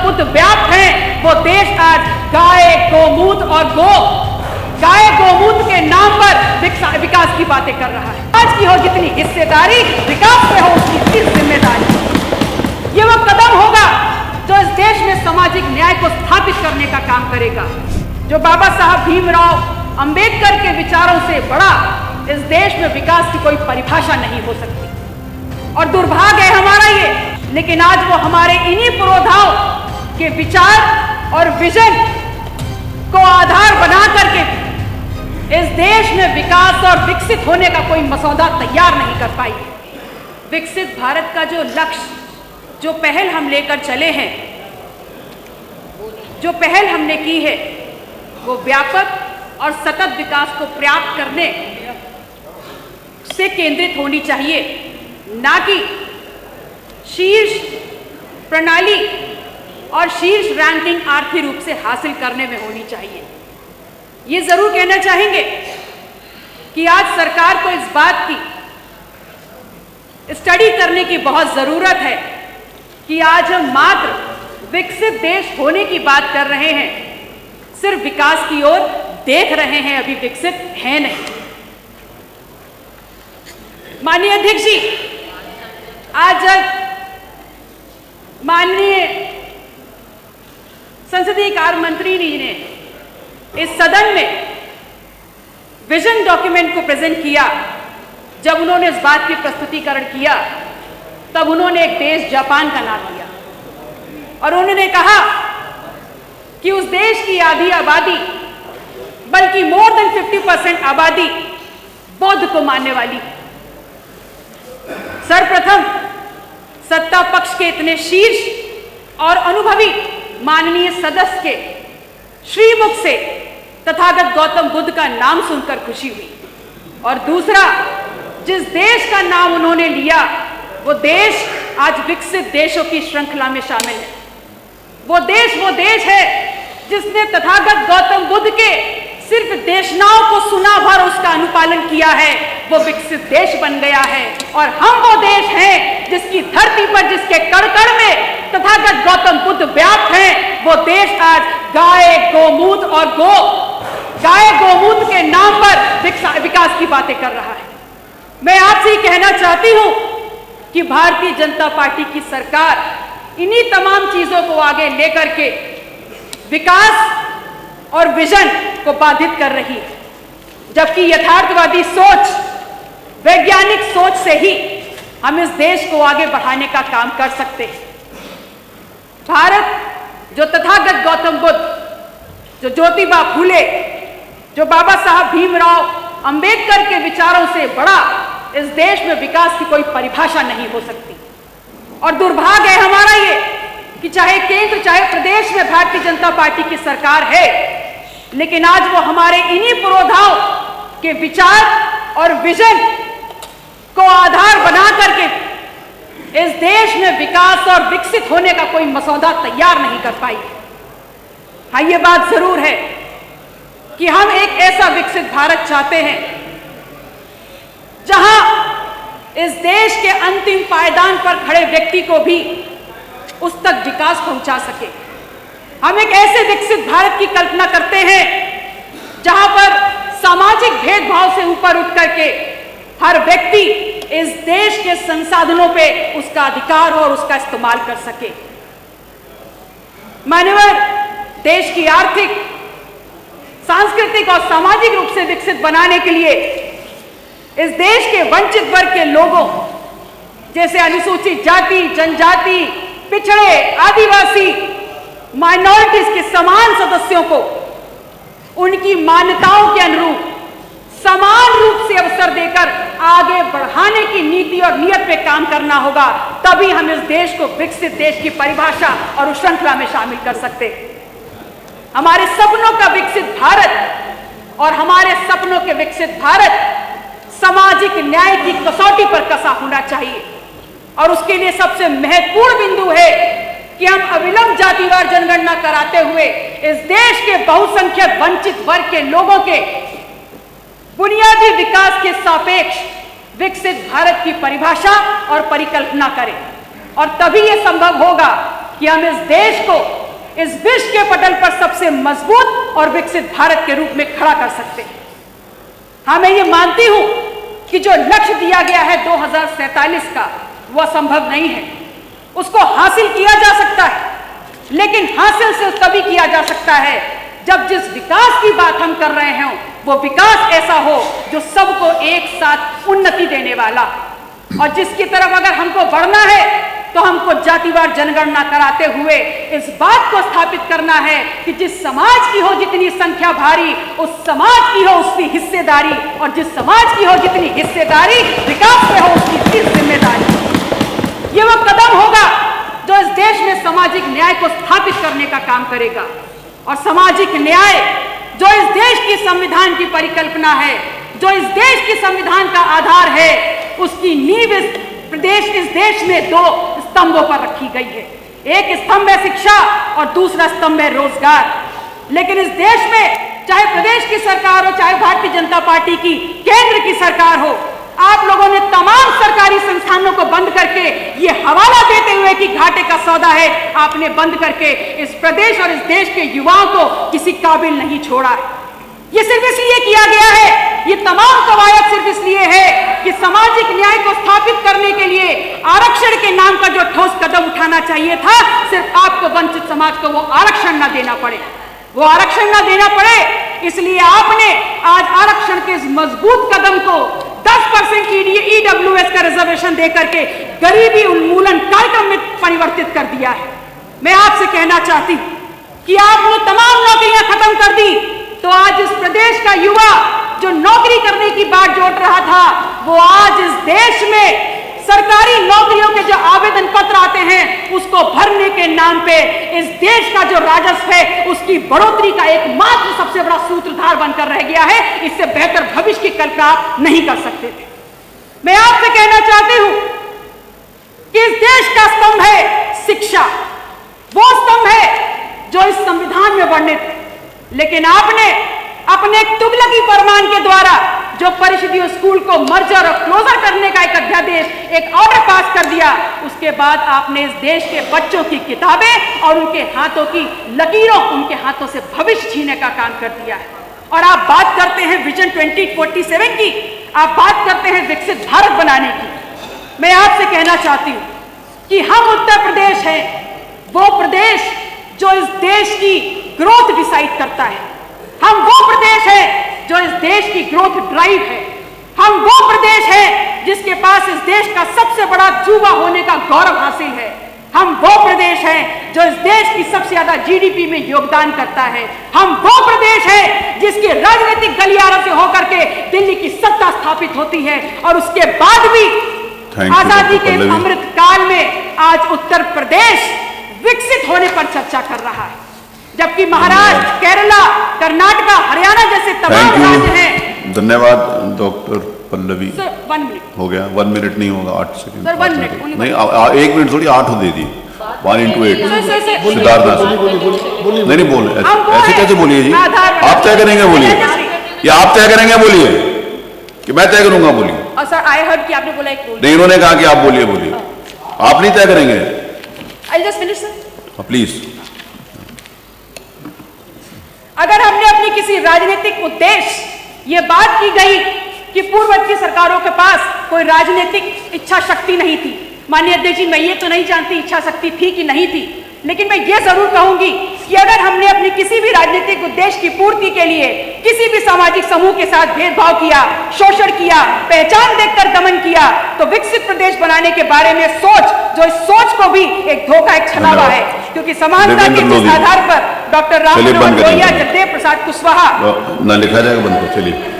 बुद्ध व्याप्त हैं, वो देश आज गाय, गोमूत्र और गाय गोमूत्र के नाम पर विकास की बातें कर रहा है। आज की हो जितनी हिस्सेदारी, विकास में हो उसकी जिम्मेदारी। ये वो कदम होगा जो इस देश में सामाजिक न्याय को स्थापित करने का काम करेगा, जो बाबा साहब भीमराव अंबेडकर के विचारों से बड़ा इस देश में विकास की कोई परिभाषा नहीं हो सकती। और दुर्भाग्य है हमारा ये, लेकिन आज वो हमारे इन्हीं पुरोधाओं के विचार और विजन को आधार बना करके इस देश में विकास और विकसित होने का कोई मसौदा तैयार नहीं कर पाई। विकसित भारत का जो लक्ष्य, जो पहल हम लेकर चले हैं, जो पहल हमने की है, वो व्यापक और सतत विकास को प्राप्त करने से केंद्रित होनी चाहिए, ना कि शीर्ष प्रणाली और शीर्ष रैंकिंग आर्थिक रूप से हासिल करने में होनी चाहिए। ये जरूर कहना चाहेंगे कि आज सरकार को इस बात की स्टडी करने की बहुत जरूरत है कि आज हम मात्र विकसित देश होने की बात कर रहे हैं, सिर्फ विकास की ओर देख रहे हैं, अभी विकसित है नहीं। माननीय अध्यक्ष जी, आज माननीय संसदीय कार्य मंत्री जी ने इस सदन में विजन डॉक्यूमेंट को प्रेजेंट किया, जब उन्होंने इस बात की प्रस्तुतिकरण किया तब उन्होंने एक देश जापान का नाम लिया और उन्होंने कहा कि उस देश की आधी आबादी, बल्कि मोर देन 50% आबादी बौद्ध को मानने वाली। सर्वप्रथम सत्ता पक्ष के इतने शीर्ष और अनुभवी माननीय सदस्य के श्रीमुख से तथागत गौतम बुद्ध का नाम सुनकर खुशी हुई। और दूसरा, जिस देश का नाम उन्होंने लिया, वो देश आज विकसित देशों की श्रृंखला में शामिल है। वो देश है जिसने तथागत गौतम बुद्ध के सिर्फ देशनाओं को सुना भर उसका अनुपालन किया है, वो विकसित देश बन गया है। और हम वो देश हैं जिसकी धरती पर, जिसके कण कण में तथागत गौतम बुद्ध व्याप्त हैं। वो देश आज गाय, गोमूत्र और गाय गोमूत्र के नाम पर विकास की बातें कर रहा है। मैं आपसे ही कहना चाहती हूं कि भारतीय जनता पार्टी की सरकार इन्हीं तमाम चीजों को आगे लेकर के विकास और विजन को बाधित कर रही है, जबकि यथार्थवादी सोच, वैज्ञानिक सोच से ही हम इस देश को आगे बढ़ाने का काम कर सकते हैं। भारत जो तथागत गौतम बुद्ध, जो ज्योतिबा फूले, जो बाबा साहब भीमराव अंबेडकर के विचारों से बड़ा इस देश में विकास की कोई परिभाषा नहीं हो सकती। और दुर्भाग्य है हमारा ये कि चाहे केंद्र चाहे प्रदेश में भारतीय जनता पार्टी की सरकार है, लेकिन आज वो हमारे इन्हीं पुरोधाओं के विचार और विजन को आधार बना करके इस देश में विकास और विकसित होने का कोई मसौदा तैयार नहीं कर पाई। हाँ, ये बात जरूर है कि हम एक ऐसा विकसित भारत चाहते हैं जहां इस देश के अंतिम पायदान पर खड़े व्यक्ति को भी उस तक विकास पहुंचा सके। हम एक ऐसे विकसित भारत की कल्पना करते हैं जहां पर सामाजिक भेदभाव से ऊपर उठ करके हर व्यक्ति इस देश के संसाधनों पे उसका अधिकार हो और उसका इस्तेमाल कर सके। माननीय देश की आर्थिक, सांस्कृतिक और सामाजिक रूप से विकसित बनाने के लिए इस देश के वंचित वर्ग के लोगों जैसे अनुसूचित जाति, जनजाति, पिछड़े, आदिवासी, माइनॉरिटीज के समान सदस्यों को उनकी मान्यताओं के अनुरूप समान रूप से अवसर देकर आगे बढ़ाने की नीति और नियत पे काम करना होगा। तभी हम इस देश को विकसित देश की परिभाषा और उस श्रृंखला में शामिल कर सकते हैं। हमारे सपनों का विकसित भारत और हमारे सपनों के विकसित भारत सामाजिक न्याय की कसौटी पर कसा होना चाहिए। और उसके लिए सबसे महत्वपूर्ण बिंदु है कि हम अविलंब जातिवार जनगणना कराते हुए इस देश के बहुसंख्यक वंचित वर्ग के लोगों के बुनियादी विकास के सापेक्ष विकसित भारत की परिभाषा और परिकल्पना करें। और तभी यह संभव होगा कि हम इस देश को इस विश्व के पटल पर सबसे मजबूत और विकसित भारत के रूप में खड़ा कर सकते हैं। हाँ, मैं ये मानती हूं कि जो लक्ष्य दिया गया है 2047 का, वह संभव नहीं है। उसको हासिल किया जा सकता है, लेकिन हासिल से तभी किया जा सकता है जब जिस विकास की बात हम कर रहे हैं वो विकास ऐसा हो जो सबको एक साथ उन्नति देने वाला, और जिसकी तरफ अगर हमको बढ़ना है तो हमको जातिवार जनगणना कराते हुए इस बात को स्थापित करना है कि जिस समाज की हो जितनी संख्या भारी, उस समाज की हो उसकी हिस्सेदारी, और जिस समाज की हो जितनी हिस्सेदारी, विकास में हो उसकी जिम्मेदारी। ये वो कदम होगा जो इस देश में सामाजिक न्याय को स्थापित करने का काम करेगा। और सामाजिक न्याय जो इस देश की संविधान की परिकल्पना है, जो इस देश की संविधान का आधार है, उसकी नींव इस देश में दो स्तंभों पर रखी गई है। एक स्तंभ है शिक्षा और दूसरा स्तंभ है रोजगार। लेकिन इस देश में चाहे प्रदेश की सरकार हो, चाहे भारतीय जनता पार्टी की केंद्र की सरकार हो, आप लोगों ने तमाम सरकारी संस्थानों को बंद करके ये हवाला देते हुए कि घाटे का सौदा है, आपने बंद करके इस प्रदेश और इस देश के युवाओं को किसी काबिल नहीं छोड़ा है। ये सिर्फ इसलिए किया गया है, ये तमाम कवायद सिर्फ इसलिए है कि सामाजिक न्याय को स्थापित करने के लिए आरक्षण के नाम का जो ठोस कदम उठाना चाहिए था, सिर्फ आपको वंचित समाज को वो आरक्षण ना देना पड़े, वो आरक्षण ना देना पड़े, इसलिए आपने आज आरक्षण के इस मजबूत कदम को 10% EWS का रिजर्वेशन देकर के गरीबी उन्मूलन कार्यक्रम में परिवर्तित कर दिया है। मैं आपसे कहना चाहती हूं कि आपने तमाम नौकरियां खत्म कर दी, तो आज इस प्रदेश का युवा जो नौकरी करने की बात जोड़ रहा था, वो आज इस देश में सरकारी नौकरियों के जो आवेदन पत्र आते हैं उसको भरने के नाम पे इस देश का जो राजस्व है उसकी बढ़ोतरी का एकमात्र सबसे बड़ा सूत्रधार बनकर रह गया है। इससे बेहतर भविष्य की कल्पना आप नहीं कर सकते थे। मैं आपसे कहना चाहती हूं कि इस देश का स्तंभ है शिक्षा, वो स्तंभ है जो इस संविधान में वर्णित है, लेकिन आपने अपने तुगलकी फरमान के द्वारा जो परिषदीय स्कूल को मर्जर और क्लोजर करने का एक अध्यादेश, एक ऑर्डर पास कर दिया, उसके बाद आपने इस देश के बच्चों की किताबें और उनके हाथों की लकीरों, उनके हाथों से भविष्य छीनने का काम कर दिया है। और आप बात करते हैं विजन 2047 की, आप बात करते हैं विकसित भारत बनाने की। मैं आपसे कहना चाहती हूं कि हम उत्तर प्रदेश हैं, वो प्रदेश जो इस देश की ग्रोथ डिसाइड करता है। हम वो प्रदेश है जो इस देश की ग्रोथ ड्राइव है। हम वो प्रदेश है जिसके पास इस देश का सबसे बड़ा युवा होने का गौरव हासिल है। हम वो प्रदेश है जो इस देश की सबसे ज्यादा GDP में योगदान करता है। हम वो प्रदेश है जिसके राजनीतिक गलियारों से होकर के दिल्ली की सत्ता स्थापित होती है, और उसके बाद भी आजादी के अमृत काल में आज उत्तर प्रदेश विकसित होने पर चर्चा कर रहा है, जबकि महाराष्ट्र, केरला, कर्नाटका, हरियाणा जैसे तमाम राज्य हैं। धन्यवाद डॉक्टर पल्लवी। सर 1 मिनट हो गया, 1 मिनट नहीं होगा, 8 सेकंड। सर 1 मिनट नहीं, 1 मिनट थोड़ी, 8 दे दी, 1 into 8। सिद्धार्थ नहीं बोल, ऐसे कैसे बोलिए जी? आप तय करेंगे बोलिए, या आप तय करेंगे बोलिए कि मैं तय करूंगा बोलिए? और सर आई हर्ड कि आपने बोला एक नहीं, इन्होंने कहा कि आप बोलिए, बोलिए। आप नहीं तय करेंगे? I just finish sir, please. अगर हमने अपनी किसी राजनीतिक उद्देश्य ये बात की गई कि पूर्ववर्ती सरकारों के पास कोई राजनीतिक इच्छा शक्ति नहीं थी, माननीय अध्यक्ष जी मैं ये तो नहीं जानती इच्छा शक्ति थी कि नहीं थी, लेकिन मैं ये जरूर कहूंगी कि अगर हमने अपनी किसी भी राजनीतिक उद्देश्य की पूर्ति के लिए किसी भी सामाजिक समूह के साथ भेदभाव किया, शोषण किया, पहचान देखकर दमन किया, तो विकसित प्रदेश बनाने के बारे में सोच, जो इस सोच को भी एक धोखा, एक छलावा है, क्योंकि समानता के जिस आधार पर डॉक्टर राम मनोहर लोहिया, जगदेव प्रसाद कुशवाहा ना लिखा जाएगा बंद को, चलिए।